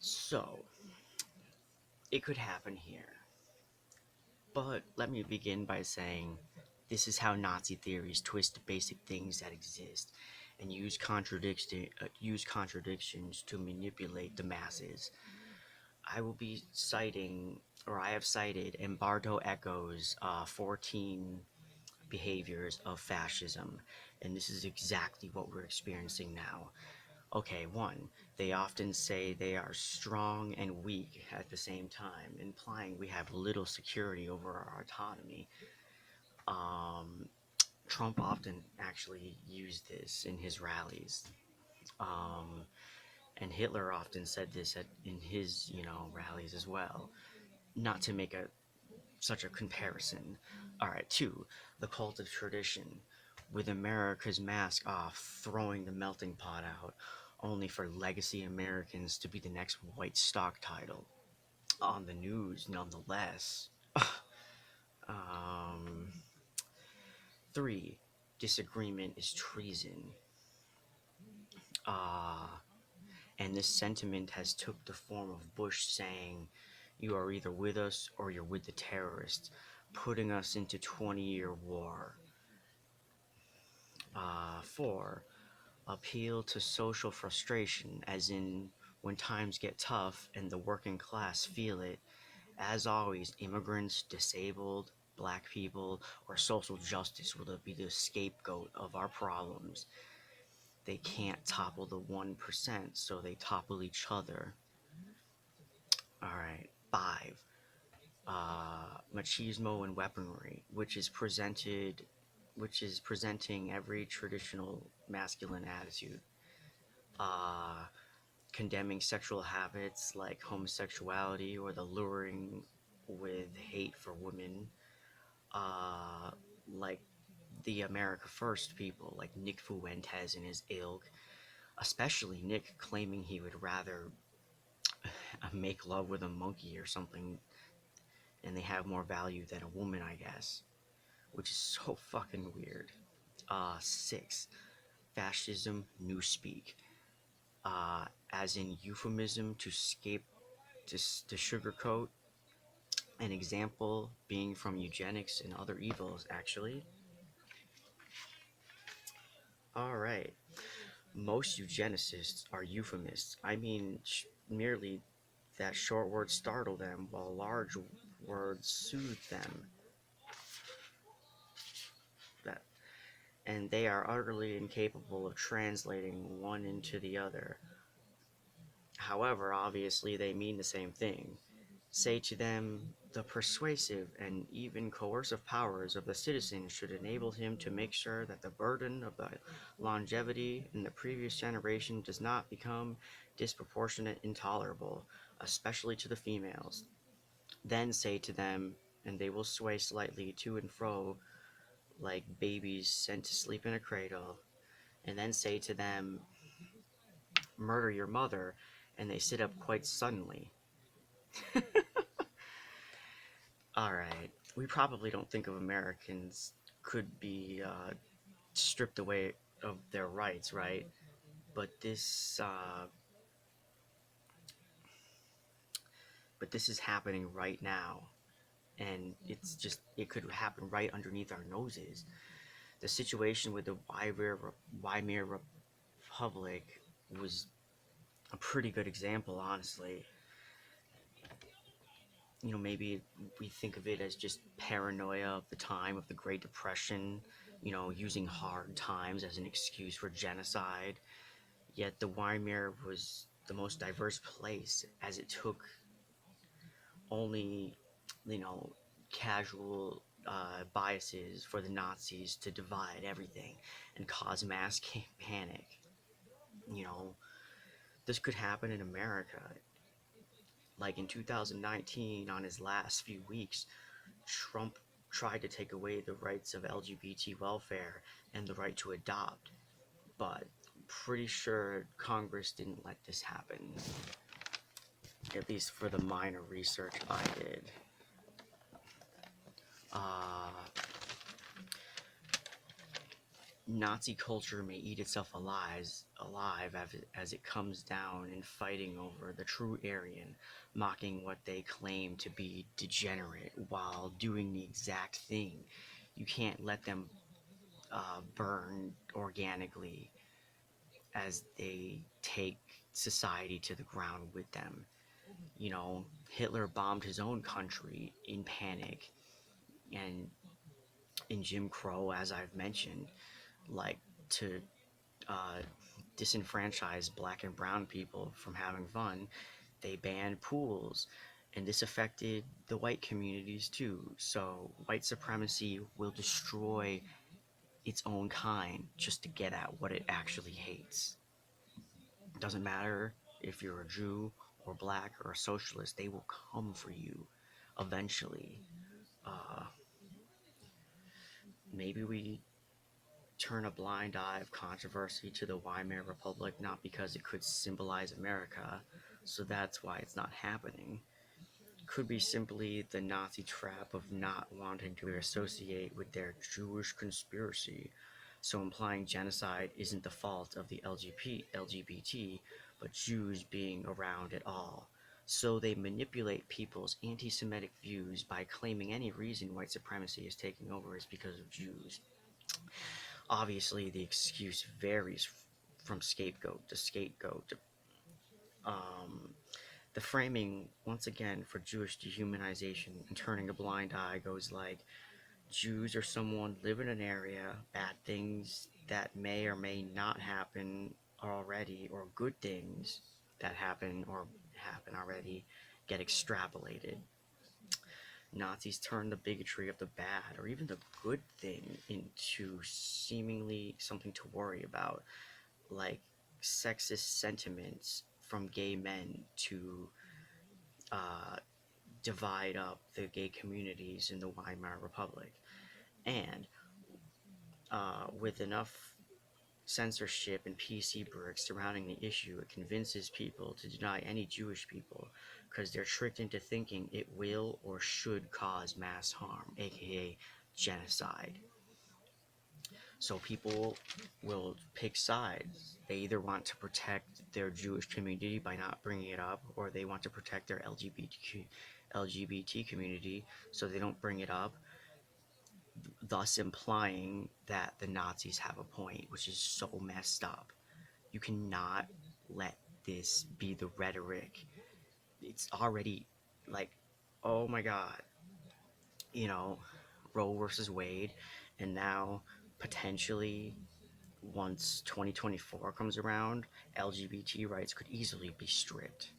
So, it could happen here. But let me begin by saying this is how Nazi theories twist basic things that exist and use contradictions to manipulate the masses. I will be citing, or I have cited, Embardo Eco's 14 behaviors of fascism, and this is exactly what we're experiencing now. Okay, one, they often say they are strong and weak at the same time, implying we have little security over our autonomy. Um, Trump often actually used this in his rallies. Um, and Hitler often said this in his, rallies as well. Not to make such a comparison. All right, two, the cult of tradition, with America's mask off, throwing the melting pot out, only for legacy Americans to be the next white stock title on the news, nonetheless. um, Three, disagreement is treason. Uh, and this sentiment has took the form of Bush saying, "You are either with us or you're with the terrorists," putting us into 20-year war. Four, appeal to social frustration, as in when times get tough and the working class feel it. As always, immigrants, disabled, black people, or social justice will be the scapegoat of our problems. They can't topple the 1%, so they topple each other. Alright, five. Machismo and weaponry, which is presenting every traditional masculine attitude. Uh, Condemning sexual habits like homosexuality or the luring with hate for women, uh, like the America First people, like Nick Fuentes and his ilk, especially Nick claiming he would rather make love with a monkey or something, and they have more value than a woman, I guess, which is so fucking weird. Six, fascism newspeak, as in euphemism to sugarcoat. An example being from eugenics and other evils, actually. Alright. Most eugenicists are euphemists. I mean, merely that short words startle them, while large words soothe them. That, and they are utterly incapable of translating one into the other. However, obviously, they mean the same thing. Say to them, the persuasive and even coercive powers of the citizen should enable him to make sure that the burden of the longevity in the previous generation does not become disproportionate intolerable, especially to the females. Then say to them, and they will sway slightly to and fro like babies sent to sleep in a cradle, and then say to them, murder your mother, and they sit up quite suddenly. Alright, we probably don't think of Americans could be stripped away of their rights, right? But this is happening right now, and it could happen right underneath our noses. The situation with the Weimar Republic was a pretty good example, honestly. Maybe we think of it as just paranoia of the time of the Great Depression, using hard times as an excuse for genocide. Yet the Weimar was the most diverse place, as it took only, you know, casual biases for the Nazis to divide everything and cause mass panic. You know, this could happen in America. Like in 2019, on his last few weeks, Trump tried to take away the rights of LGBT welfare and the right to adopt, but I'm pretty sure Congress didn't let this happen, at least for the minor research I did. Uh, Nazi culture may eat itself alive as it comes down and fighting over the true Aryan, mocking what they claim to be degenerate while doing the exact thing. You can't let them burn organically as they take society to the ground with them. You know, Hitler bombed his own country in panic, and in Jim Crow, as I've mentioned, like to uh, disenfranchise black and brown people from having fun, they banned pools. And this affected the white communities too. So white supremacy will destroy its own kind just to get at what it actually hates. It doesn't matter if you're a Jew or black or a socialist, they will come for you eventually. Uh, Maybe we turn a blind eye of controversy to the Weimar Republic not because it could symbolize America, so that's why it's not happening. It could be simply the Nazi trap of not wanting to associate with their Jewish conspiracy, so implying genocide isn't the fault of the LGBT, but Jews being around at all. So they manipulate people's anti Semitic views by claiming any reason white supremacy is taking over is because of Jews. Obviously, the excuse varies from scapegoat to scapegoat. Um, the framing, once again, for Jewish dehumanization and turning a blind eye goes like Jews are someone live in an area, bad things that may or may not happen already, or good things that happen already, get extrapolated. Nazis turn the bigotry of the bad or even the good thing into seemingly something to worry about, like sexist sentiments from gay men to uh, divide up the gay communities in the Weimar Republic. And with enough censorship and PC bricks surrounding the issue, it convinces people to deny any Jewish people because they're tricked into thinking it will or should cause mass harm, aka genocide. So people will pick sides. They either want to protect their Jewish community by not bringing it up, or they want to protect their LGBT community so they don't bring it up, thus implying that the Nazis have a point, which is so messed up. You cannot let this be the rhetoric. It's already like, oh my God, you know, Roe versus Wade, and now potentially once 2024 comes around, LGBT rights could easily be stripped.